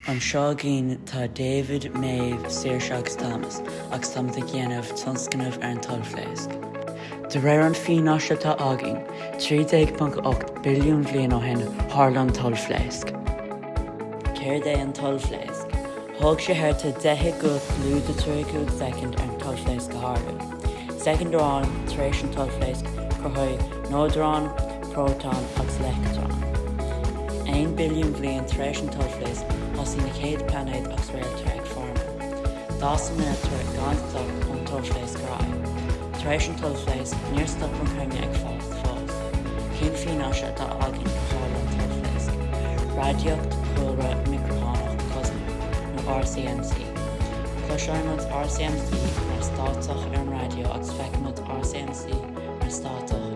An seo cinn tá David, Méabh, Saoirse agus Thomas agus tá de dhéanamh tionscanamh ar an tOllphléasc. De réir an fínáise tá agin 13.8 billiún bliain ó hin tharla an tOllphléasc. Céir é an tOllphléasc. Thug sé háirte 10 go lú de 30 second ar an tOllphléasc go háirithe. Secondrán tar éis an tOllphléasc cruthaigh nódrán, prótón agus electrón. 1 billiún bliain tar éis an tOllphléasc osí na chéad planéid agus réaltar ag forma. Dása miniútar ganstach an tOllphléasc ráid. Tar éis an tOllphléasc níor stop an cruinne ag fós. Cén fínáise atá agin go tharla an tOllphléasc. Radiocht, chulra, microphonach, cosmach, nó RCMC. Cloisearmid RCMC mar státeach ar an radio agus feicimid RCMC mar státeach